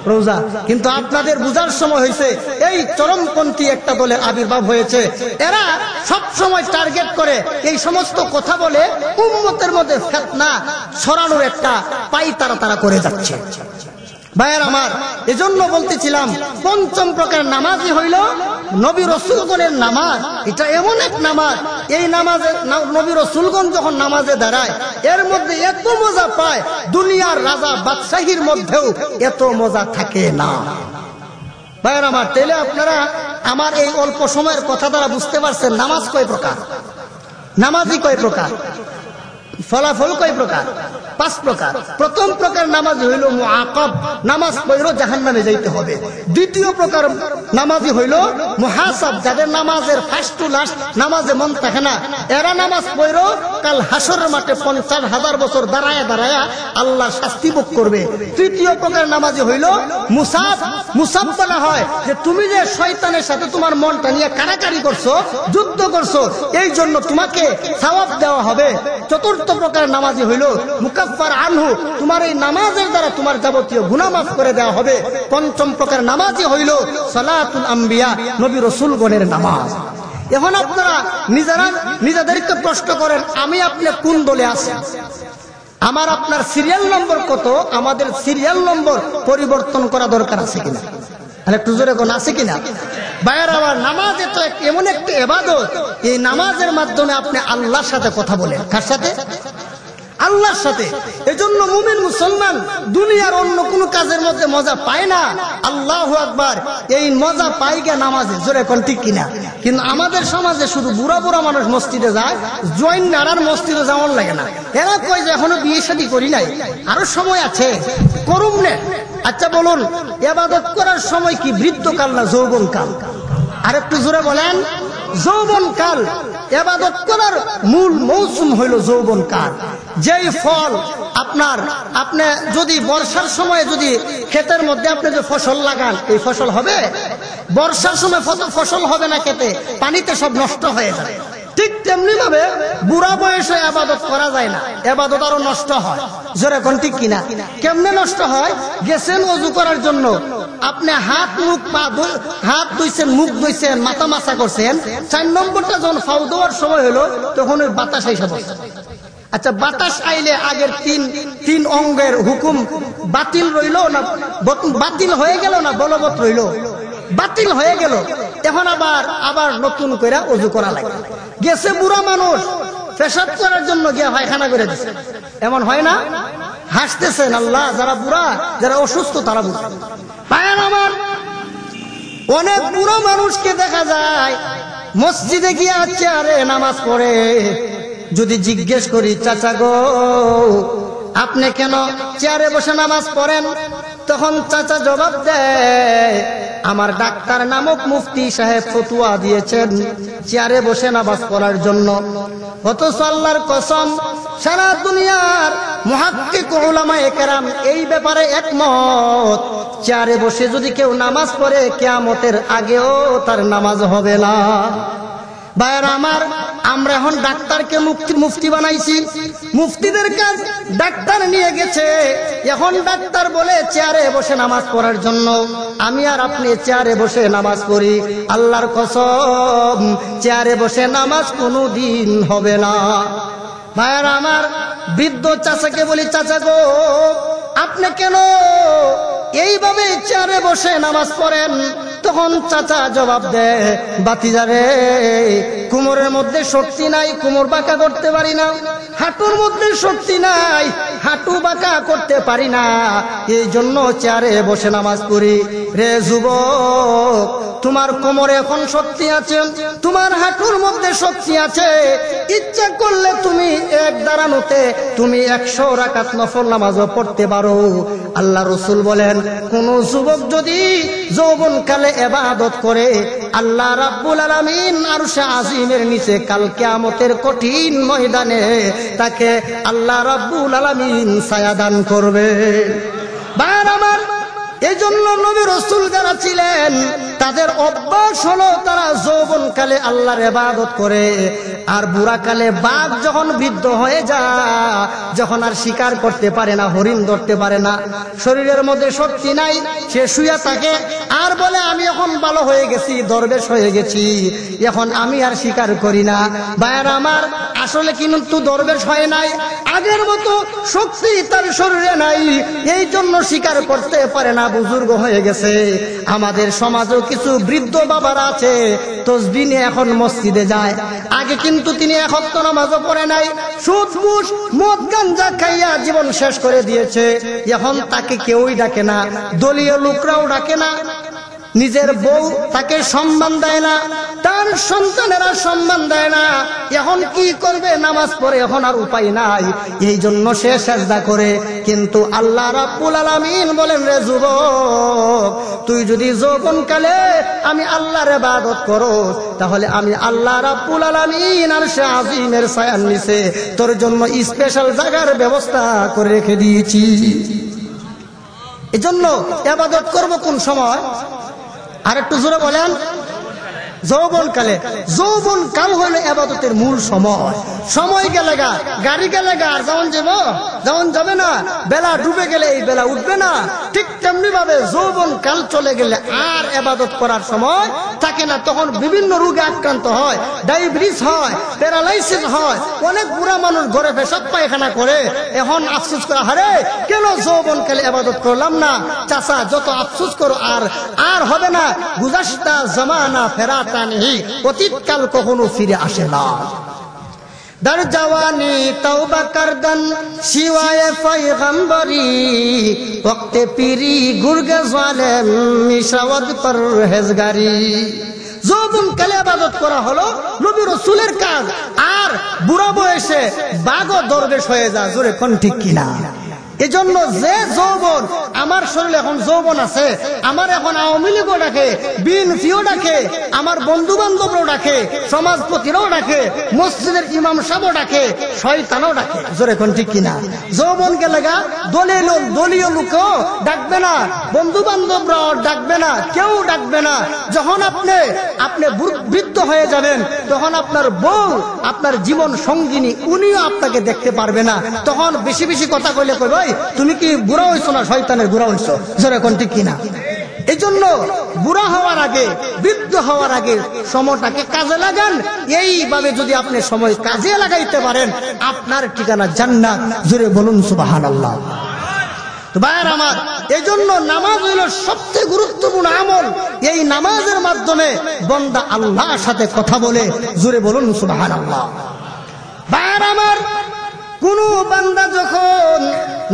রওজা। কিন্তু আপনাদের বুঝার সময় হয়েছে এই চরমপন্থী একটা দলের আবির্ভাব হয়েছে। এরা সব সময় টার্গেট করে এই সমস্ত কথা বলে উম্মতের মধ্যে ফিতনা ছড়ানোর একটা তারা করে যাচ্ছে। ভাইয়ের আমার, এজন্য বলতেছিলাম পঞ্চম প্রকার নামাজি হইল নবী রাসূলগণের নামাজ। এটা এমন এক নামাজ, এই নামাজে নবী রাসূলগণ যখন নামাজে দাঁড়ায় এর মধ্যে এত মজা পায়, দুনিয়ার রাজা বাদশাহীর মধ্যেও এত মজা থাকে না। ভাইয়ের আমার, তাহলে আপনারা আমার এই অল্প সময়ের কথা দ্বারা বুঝতে পারছেন নামাজ কয় প্রকার, নামাজি কয় প্রকার, ফলাফল কয় প্রকার? 5 প্রকার। প্রথম প্রকার নামাজ হইল মুআকাব, নামাজ পড়ো জাহান্নামে যাইতে হবে। দ্বিতীয় প্রকার নামাজি হইল মুহাসাব, যাদের নামাজের ফার্স্ট টু লাস্ট নামাজে মন থাকে না, এরা নামাজ পড়ো কাল হাসরের মাঠে 50,000 বছর দাঁড়ায়া দাঁড়ায়া আল্লাহর শাস্তি ভোগ করবে। তৃতীয় প্রকার নামাজি হইল মুসাব। মুসাব বলা হয় যে তুমি যে শয়তানের সাথে তোমার মনটা নিয়ে কাড়াকাড়ি করছো, যুদ্ধ করছো, এই জন্য তোমাকে সওয়াব দেওয়া হবে। চতুর্থ প্রকার নামাজি হইল মুকাফফার আনহু, তোমার এই নামাজের দ্বারা তোমার যাবতীয় গুনাহ মাফ করে দেওয়া হবে। পঞ্চম প্রকার নামাজি হইল সালাতুল আম্বিয়া, নবী রাসূলগণের নামাজ। এখন আপনারা নিজেদেরকে প্রশ্ন করেন, আমি আপনি কোন দলে আছি? আমার আপনার সিরিয়াল নম্বর কত? আমাদের সিরিয়াল নম্বর পরিবর্তন করা দরকার আছে কিনা? একটু জোরে কোন আছে কিনা? ভাইয়েরা আমার, নামাজ তো এমন একটা ইবাদত, এই নামাজের মাধ্যমে আপনি আল্লাহর সাথে কথা বলেন। কার সাথে? আল্লাহর সাথে। এজন্য মুমিন মুসলমান দুনিয়ার অন্য কোন কাজের মধ্যে মজা পায় না, আল্লাহু আকবার, এই মজা পাই গে নামাজে। জোরে কোন ঠিক কিনা? কিন্তু আমাদের সমাজে শুধু বুড়া বুড়া মানুষ মসজিদে যায়, জয়েন নারার মসজিদে যাওয়ার লাগে না। এরা কয় যে এখনো বিয়ে শাদী করি নাই, আরো সময় আছে, করুম নে। আচ্ছা বলুন, ইবাদত করার সময় কি বৃদ্ধকাল না যৌবনকাল? আর একটু জোরে বলেন। যৌবনকাল। ইবাদত করার মূল মৌসুম হইল যৌবনকাল। যেই ফল আপনি যদি বর্ষার সময় যদি ক্ষেতের মধ্যে আপনি যে ফসল লাগান, এই ফসল হবে? বর্ষার সময় ফসল হবে না ক্ষেতে, পানিতে সব নষ্ট হয়ে যাবে। ঠিক তেমনি ভাবে বুড়া বয়সে ইবাদত করা যায় না, ইবাদত আরো নষ্ট হয়। জোরে কোন ঠিক কিনা? কেমনে নষ্ট হয়? গেছেন ওযু করার জন্য, আপনি হাত ধুইছেন, মুখ ধুইছেন, মাথা মাসা করছেন, 4 নম্বরটা যখন ফাউ দেওয়ার সময় হলো, তখন ওই বাতাস এসে বসে। আচ্ছা, বাতাস আইলে আগের তিন অঙ্গের হুকুম বাতিল রইল না বাতিল হয়ে গেল না বলবৎ রইল? বাতিল হয়ে গেল। এখন আবার নতুন করে ওযু করা লাগে। গেছে বুড়া মানুষ, পেশাব করার জন্য গিয়ে পায়খানা করে দিচ্ছে, এমন হয় না? হাসতেছেন আল্লাহ, যারা বুড়া, যারা অসুস্থ তারা বুঝে। পায়ের আমার অনেক বুড়া মানুষকে দেখা যায় মসজিদে গিয়ে চেয়ারে নামাজ পড়ে। যদি জিজ্ঞেস করি, চাচা গো আপনি কেন চেয়ারে বসে নামাজ পড়েন? তখন চাচা জবাব দেয়, আমার ডাক্তার নামক মুফতি সাহেব ফতোয়া দিয়েছেন চেয়ারে বসে নামাজ পড়ার জন্য। অথচ আল্লাহর কসম, সারা দুনিয়ার মুহাক্কিক উলামায়ে কেরাম এই ব্যাপারে একমত, চেয়ারে বসে যদি কেউ নামাজ পড়ে কিয়ামতের আগেও তার নামাজ হবে না। ভাইয়েরা আমার, আমরা এখন ডাক্তারকে মুফতি বানাইছি। মুফতিদের কাজ ডাক্তার নিয়ে গেছে, এখন ডাক্তার বলে চেয়ারে বসে নামাজ পড়ার জন্য। আমি আর আপনি চেয়ারে বসে নামাজ পড়ি, আল্লাহর কসম চেয়ারে বসে নামাজ কোনোদিন হবে না। ভাইয়েরা আমার, বৃদ্ধ চাচাকে বলি, চাচা গো আপনি কেন এইভাবে চেয়ারে বসে নামাজ পড়েন? তখন চাচা জবাব দেয়, বাতিজারে কোমরের মধ্যে শক্তি নাই, কোমর বাঁকা করতে পারি না। হাঁটুর মধ্যে শক্তি নাই, হাঁটু বাঁকা করতে পারি না, এই জন্য চেয়ারে বসে নামাজ পড়ি। রে যুবক, তোমার কোমরে এখন শক্তি আছে, তোমার হাঁটুর মধ্যে শক্তি আছে, ইচ্ছা করলে তুমি এক দাঁড়ানোতে তুমি 100 রাকাত নফল নামাজও পড়তে পারো। আল্লাহ রাসূল বলেন, কোন যুবক যদি যৌবনকালে ইবাদত করে, আল্লাহ রাব্বুল আলামিন আরশে আজিমের নিচে কাল কিয়ামতের কঠিন ময়দানে তাকে আল্লাহ রাব্বুল আলামিন ছায়া দান করবে। ভাইয়ের আমার, এই জন্য নবী রাসূল যারা ছিলেন তাদের অভ্যাস হলো তারা যৌবনকালে আল্লাহর ইবাদত করে, আর বুড়াকালে বাঘ যখন বৃদ্ধ হয়ে যায়, যখন আর শিকার করতে পারে না, হরিণ ধরতে পারে না, শরীরের মধ্যে শক্তি নাই, সে শুয়ে থাকে আর বলে আমি এখন ভালো হয়ে গেছি, দরবেশ হয়ে গেছি, এখন আমি আর শিকার করি না। ভাইয়েরা আমার, আসলে কিন্তু দরবেশ হয় নাই, আগের মতো শক্তি তার শরীরে নাই, এই জন্য শিকার করতে পারে না, বুজুর্গ হয়ে গেছে। আমাদের সমাজেও কিছু বৃদ্ধ বাবারা আছে, তসবিহ নিয়ে এখন মসজিদে যায়, আগে কিন্তু তিনি 1 ওয়াক্ত নামাজও পড়ে নাই, সুদ ঘুষ মদ গাঞ্জা খাইয়া জীবন শেষ করে দিয়েছে। এখন তাকে কেউই ডাকে না, দলীয় লোকরাও ডাকে না। নিজের বউ তাকে সম্মান দেয় না, তার সন্তানেরা সম্মান দেয় না, এখন কি করবে? নামাজ পড়ে এখন আর উপায় নাই, এই জন্য সে সেজদা করে। কিন্তু আল্লাহ রাব্বুল আলামিন বলেন, রে যুবক, তুই যদি যৌবনকালে আমি আল্লাহর ইবাদত করো, তাহলে আমি আল্লাহ রাব্বুল আলামিন আরশে আজিমের ছায়ার নিচে তোর জন্য স্পেশাল জায়গার ব্যবস্থা করে রেখে দিয়েছি। এজন্য ইবাদত করব কোন সময়? আর একটু জোরে বলেন। যৌবনকালে। যৌবনকাল হইল ইবাদতের মূল সময়। সময় গেলে গা, গাড়ি গেলে গা, আর যেমন যাবে না, বেলা ডুবে গেলে এই বেলা উঠবে না, ঠিক তেমনি ভাবে যৌবনকাল চলে গেলে আর ইবাদত করার সময় থাকে না। তখন বিভিন্ন রোগে আক্রান্ত হয়, ডায়াবেটিস হয়, প্যারালাইসিস হয়, অনেক বুড়া মানুষ ঘরে পেশাব পায়খানা করে। এখন আফসোস করা, হারে কেন যৌবনকালে ইবাদত করলাম না? চাচা, যত আফসোস করো আর হবে না। গুজাশতা জামানা ফেরাতা নেই, অতীতকাল কখনো ফিরে আসে না। در جوانی توبہ کردن سوائے پیغمبری وقت پیری گرگ ظالم میشود پرہیزگاری। যৌবন কালে ইবাদত করা হলো নবী রাসূলের কাজ, আর বুড়া বয়সে বাঘও দরবেশ হয়ে যায়। জোরে কোন ঠিক কিনা? এজন্য যে যৌবন, আমার শরীরে এখন যৌবন আছে, আমার এখন আওয়ামী লীগও ডাকে, বিএনপিও ডাকে, আমার বন্ধু বান্ধবরাও ডাকে, সমাজপতিরাও ডাকে, মসজিদের ইমাম সাহেবও ডাকে, শয়তানও ডাকে। জোরে কোন ঠিক কিনা? যৌবন গেলে গা দলীয় লোকও ডাকবে না, বন্ধু বান্ধবরাও ডাকবে না, কেউ ডাকবে না। যখন আপনি বৃদ্ধ হয়ে যাবেন, তখন আপনার বউ, আপনার জীবন সঙ্গিনী, উনিও আপনাকে দেখতে পারবে না। তখন বেশি বেশি কথা কইলে কই, ভাই তুমি কি বুড়া হইছো না শয়তানের বুড়া হইছো? জোরে কোন ঠিক কিনা? এই জন্য বুড়া হওয়ার আগে, বৃদ্ধ হওয়ার আগে সময়টাকে কাজে লাগান। এইভাবে যদি আপনি সময় কাজে লাগাইতে পারেন, আপনার ঠিকানা জান্নাত। জোরে বলুন সুবহানাল্লাহ। তো ভাইয়ের আমার, এই জন্য নামাজ হইল সবচেয়ে গুরুত্বপূর্ণ আমল। এই নামাজের মাধ্যমে বান্দা আল্লাহর সাথে কথা বলে। জোরে বলুন সুবহানাল্লাহ। ভাইয়ের আমার, কোন বান্দা যখন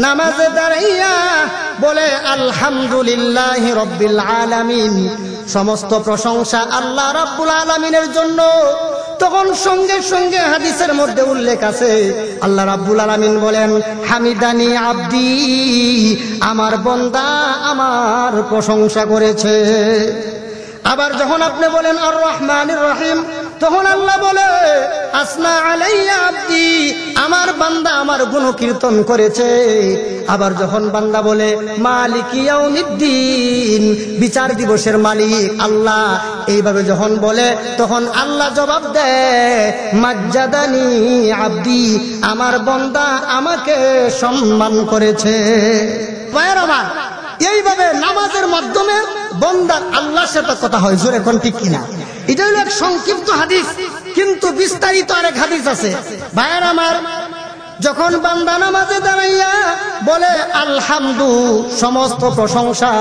নামাজে দাঁড়াইয়া বলে আলহামদুলিল্লাহি রাব্বিল আলামিন, সমস্ত প্রশংসা আল্লাহ রাব্বুল আলামিনের জন্য, তখন সঙ্গে সঙ্গে হাদিসের মধ্যে উল্লেখ আছে, আল্লাহ রাব্বুল আলামিন বলেন, হামিদানি আব্দি, আমার বান্দা আমার প্রশংসা করেছে। আবার যখন আপনি বলেন আর রহমানির রহিম, তখন আল্লাহ বলে, আসনা আলাইয়া আব্দি, আমার বান্দা আমার গুণকীর্তন করেছে। আবার যখন বান্দা বলে মালিক ইয়াউমিদ্দিন, বিচার দিবসের মালিক আল্লাহ, এইভাবে যখন বলে, তখন আল্লাহ জবাব দেয়, মাজ্জাদানি আব্দি, আমার বান্দা আমাকে সম্মান করেছে। ভাইয়ের আমার, এইভাবে নামাজের মাধ্যমে বান্দার আল্লাহর সাথে কথা হয়। জোরে কোন ঠিক কিনা? এটা হলো এক সংক্ষিপ্ত হাদিস, কিন্তু বিস্তারিত আরেক হাদিস আছে। ভাইয়ের আমার, যখন বান্দা নামাজে দাঁড়াইয়া বলে আলহামদু, সমস্ত প্রশংসা,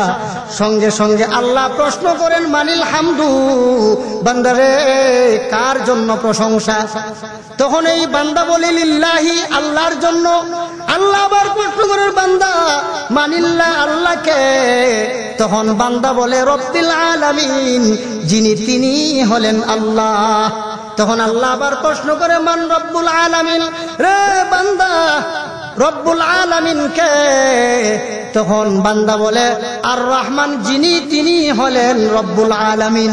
সঙ্গে সঙ্গে আল্লাহ প্রশ্ন করেন, মানিল হামদু, বান্দারে কার জন্য প্রশংসা? তখন এই বান্দা বলে লিল্লাহি, আল্লাহর জন্য। আল্লাহ আবার প্রশ্ন করেন, বান্দা মানিল্লাহ, আল্লাহকে? তখন বান্দা বলে রব্বিল আলামিন, যিনি তিনি হলেন আল্লাহ। তখন আল্লাহ আবার প্রশ্ন করে, মান রব্বুল আলামিন, রে বান্দা রব্বুল আলামিন কে? তখন বান্দা বলে আর রহমান, যিনি তিনি হলেন রব্বুল আলামিন।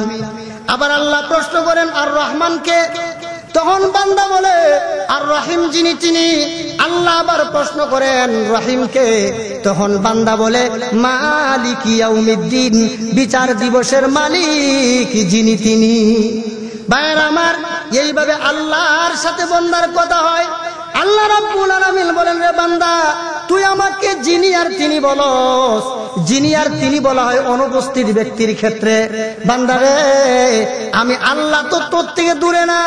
আবার আল্লাহ প্রশ্ন করেন, আর রহমান কে? তখন বান্দা বলে আর রহিম, যিনি তিনি। আল্লাহ আবার প্রশ্ন করেন, রহিমকে? তখন বান্দা বলে মালিক ইয়াউমিদ্দিন, বিচার দিবসের মালিক যিনি তিনি। ভাইয়ের আমার, এইভাবে আল্লাহর সাথে বান্দার কথা হয়। আল্লাহ রাব্বুল আলামিন বলেন, রে বান্দা, তুই আমাকে যিনি আর তিনি বলস। যিনি আর তিনি বলা হয় অনুপস্থিত ব্যক্তির ক্ষেত্রে। বান্দারে, আমি আল্লাহ তো তোর থেকে দূরে না।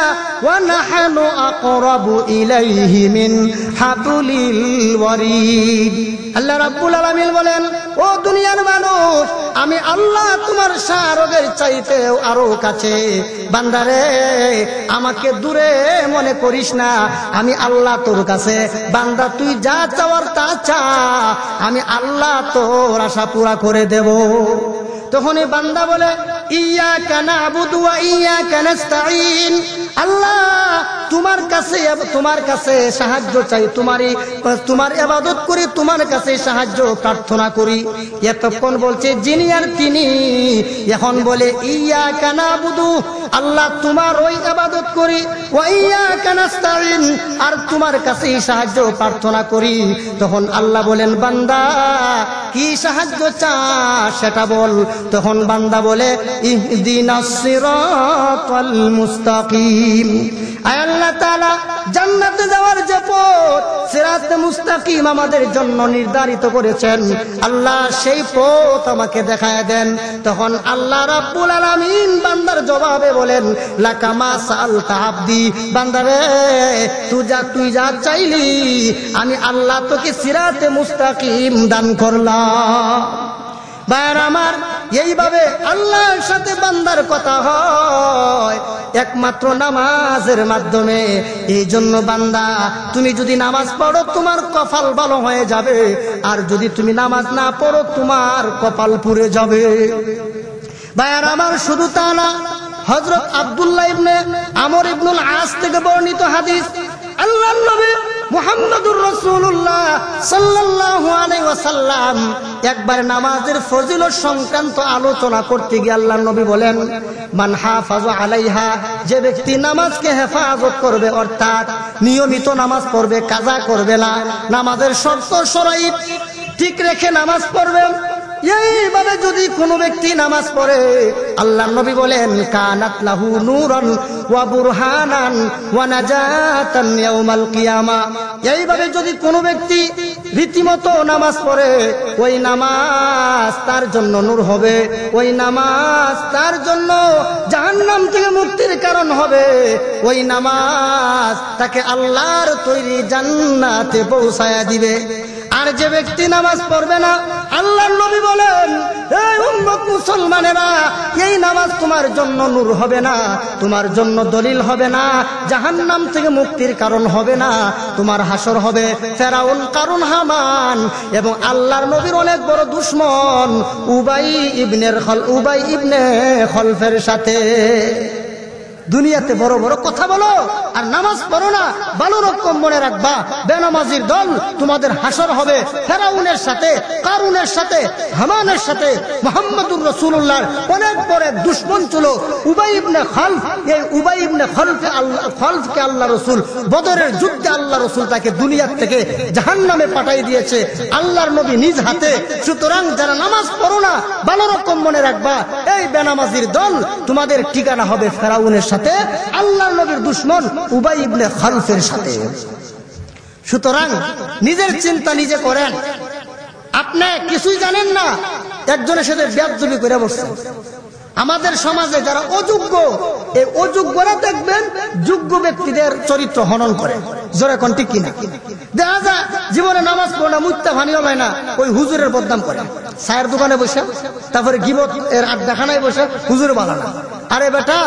ওয়া নাহানু আকরাবু ইলাইহি মিন হাবলিল ওয়ারিদ। আল্লাহ রাব্বুল আলামিন বলেন, ও দুনিয়ার মানুষ, আমি আল্লাহ তোমার শাহরগের চাইতেও আরো কাছে। বান্দারে, আমাকে দূরে মনে করিস না, আমি আল্লাহ তোর কাছে। বান্দা, তুই যা চাওয়ার তা চা, আমি আল্লাহ তোর আশা পুরা করে দেব। তখনই বান্দা বলে ইয়্যাকা না'বুদু ওয়া ইয়্যাকা নাস্তাঈন, আল্লাহ তোমার কাছে সাহায্য চাই, তোমার ইবাদত করি, তোমার কাছে সাহায্য প্রার্থনা করি। এতক্ষণ বলছে যিনি আর তিনি, এখন বলে ইয়্যাকা না'বুদু, আল্লাহ তোমার ওই ইবাদত করি, ওয়া ইয়্যাকা নাস্তাঈন, আর তোমার কাছে সাহায্য প্রার্থনা করি। তখন আল্লাহ বলেন বান্দা কি সাহায্য চাস সেটা বল। তখন বান্দা বলে ইহদিনাস সিরাতাল মুস্তাকিম, আয় আল্লাহ তাআলা জান্নাতে যাওয়ার যে পথ সিরাতে মুস্তাকিম আমাদের জন্য নির্ধারিত করেছেন, আল্লাহ সেই পথ আমাকে দেখায় দেন। তখন আল্লাহ রাব্বুল আলামিন বান্দার জবাবে বলেন লাকা মা সাআলতা আবদি, বান্দারে তুই যা চাইলি আমি আল্লাহ তোকে সিরাতে মুস্তাকিম দান করলাম। ভাইরা আমার, এইভাবে আল্লাহর সাথে বান্দার কথা হয় একমাত্র নামাজের মাধ্যমে। এই জন্য বান্দা তুমি যদি নামাজ পড়ো তোমার কপাল ভালো হয়ে যাবে, আর যদি তুমি নামাজ না পড়ো তোমার কপাল পুড়ে যাবে। ভাইরা আমার, শুধু তা না, হযরত আব্দুল্লাহ ইবনে আমর ইবনুল আস থেকে বর্ণিত হাদিস, আল্লাহর নবী মুহাম্মদুর রাসূলুল্লাহ সাল্লাল্লাহু আলাইহি ওয়াসাল্লাম একবার নামাজের ফজিলত সংক্রান্ত আলোচনা করতে গিয়ে আল্লাহর নবী বলেন মান হাফাযা আলাইহা, যে ব্যক্তি নামাজকে হেফাজত করবে, অর্থাৎ নিয়মিত নামাজ পড়বে, কাজা করবে না, নামাজের শর্ত শরাইত ঠিক রেখে নামাজ পড়বে, এইভাবে যদি কোনো ব্যক্তি নামাজ পড়ে আল্লাহর নবী বলেন কানাত লাহু নূরান ওয়া বুরহানান ওয়া নাজাতান ইয়াউমাল কিয়ামা। এইভাবে যদি কোনো ব্যক্তি রীতিমতো নামাজ পড়ে ওই নামাজ তার জন্য নূর হবে, ওই নামাজ তার জন্য জাহান্নাম থেকে মুক্তির কারণ হবে, ওই নামাজ তাকে আল্লাহর তৈরি জান্নাতে পৌঁছায়া দিবে। আর যে ব্যক্তি নামাজ পড়বে না, আল্লাহর নবী বলেন এই উম্মত মুসলমানেরা, এই নামাজ তোমার জন্য নূর হবে না, তোমার জন্য দলিল হবে না, জাহান্নাম থেকে মুক্তির কারণ হবে না, তোমার হাসর হবে ফেরাউন, কারুন, হামান এবং আল্লাহর নবীর অনেক বড় দুশমন উবাই ইবনে খলফের সাথে। দুনিয়াতে বড় বড় কথা বলো আর নামাজ পড়ো না, ভালো রকম মনে রাখবা বেনামাজির দল তোমাদের হাসর হবে ফেরাউনের সাথে, কারুনের সাথে, হামানের সাথে। মুহাম্মদুর রাসূলুল্লাহর অনেক বড় দুশমন ছিল উবাই ইবনে খলফ। এই উবাই ইবনে খলফকে আল্লাহ রাসূল বদরের যুদ্ধে আল্লাহ রাসূল তাকে দুনিয়া থেকে জাহান্নামে পাঠিয়ে দিয়েছে আল্লাহর নবী নিজ হাতে। সুতরাং যারা নামাজ পড়ো না, ভালো রকম মনে রাখবা এই বেনামাজির দল তোমাদের ঠিকানা হবে ফেরাউনের সাথে, আল্লাহর নবীর দুশমন উবাই ইবনে খলফের সাথে। সুতরাং নিজের চিন্তা নিজে করেন। আপনি কিছুই জানেন না, একজনের সাথে বেয়াদবি করে বসছেন। আমাদের সমাজে যারা অযোগ্য, এই অযোগ্যরা দেখবেন যোগ্য ব্যক্তিদের চরিত্র হনন করে। জোরে কোন ঠিক কিনা? দেখা যায় জীবনে নামাজ পড়ে না, মুত্তা ভানিও হয় না, ওই হুজুরের বদনাম করে, চায়ের দোকানে বসে, তারপরে গিবত এর আড্ডাখানায় বসে হুজুর বানানা। আরে বেটা,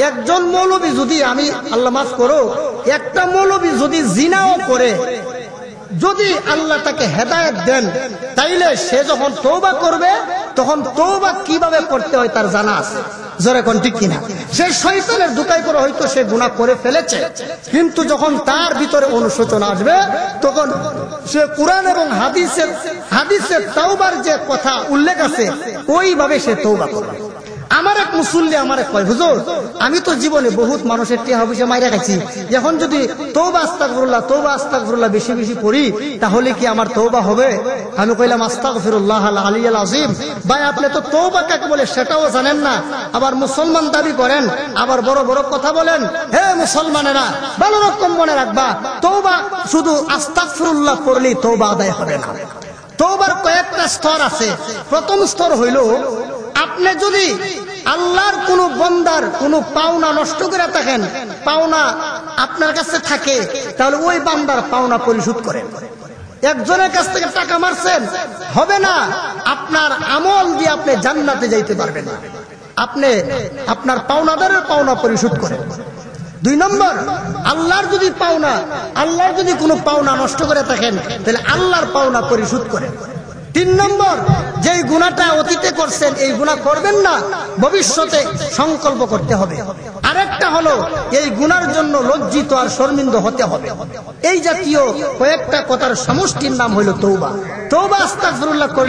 একজন মৌলবী যদি, আমি আল্লাহ মাফ করো, একটা মৌলবী যদি জিনাও করে, যদি আল্লাহ তাকে হেদায়েত দেন, তাইলে সে যখন তওবা করবে তখন তওবা কিভাবে করতে হয় তার জানা আছে। জোরে কোন ঠিক কিনা? সে শয়তানের দুকাই করে হয়তো সে গুনাহ করে ফেলেছে, কিন্তু যখন তার ভিতরে অনুশোচনা আসবে তখন সে কুরআন এবং হাদিসের তওবার যে কথা উল্লেখ আছে ওইভাবে সে তওবা করবে। আমার এক মুসল্লি আমারে কয়, হুজুর আমি তো জীবনে বহুত মানুষের টিয়া পয়সা মাইরা খাইছি, এখন যদি তওবা আস্তাগফিরুল্লাহ বেশি বেশি পড়ি তাহলে কি আমার তওবা হবে? আমি কইলাম আস্তাগফিরুল্লাহ আল আলিয়্যিল আযীম। ভাই, আপনি তো তওবা কাকে বলে সেটাও জানেন না, আবার মুসলমান দাবি করেন, আবার বড় বড় কথা বলেন। হে মুসলমানেরা, ভালো রকম মনে রাখবা, তওবা শুধু আস্তাগফিরুল্লাহ পড়লেই তওবা আদায় হবে না। তওবার কয়েকটা স্তর আছে। প্রথম স্তর হইল, আপনি যদি আল্লাহর কোন বন্দার কোন পাওনা নষ্ট করে থাকেন, পাওনা আপনার কাছে থাকে, তাহলে ওই বান্দার পাওনা পরিশোধ করেন। একজনের কাছ থেকে টাকা মারছেন, হবে না, আপনার আমল দিয়ে আপনি জান্নাতে যাইতে পারবেন না। আপনি আপনার পাওনাদারের পাওনা পরিশোধ করেন। 2 নম্বর, আল্লাহর যদি কোনো পাওনা নষ্ট করে থাকেন তাহলে আল্লাহর পাওনা পরিশোধ করেন। 3 নম্বর, যেই গুনাহটা অতীতে করছেন এই গুনাহ করবেন না, ভবিষ্যতে সংকল্প করতে হবে। আরেকটা হলো এই গুনার জন্য লজ্জিত আর শর্মিন্দ হতে হবে। এই জাতীয় কয়েকটা কথার সমষ্টির নাম হলো তওবা। তওবা আস্তাগফিরুল্লাহ করলে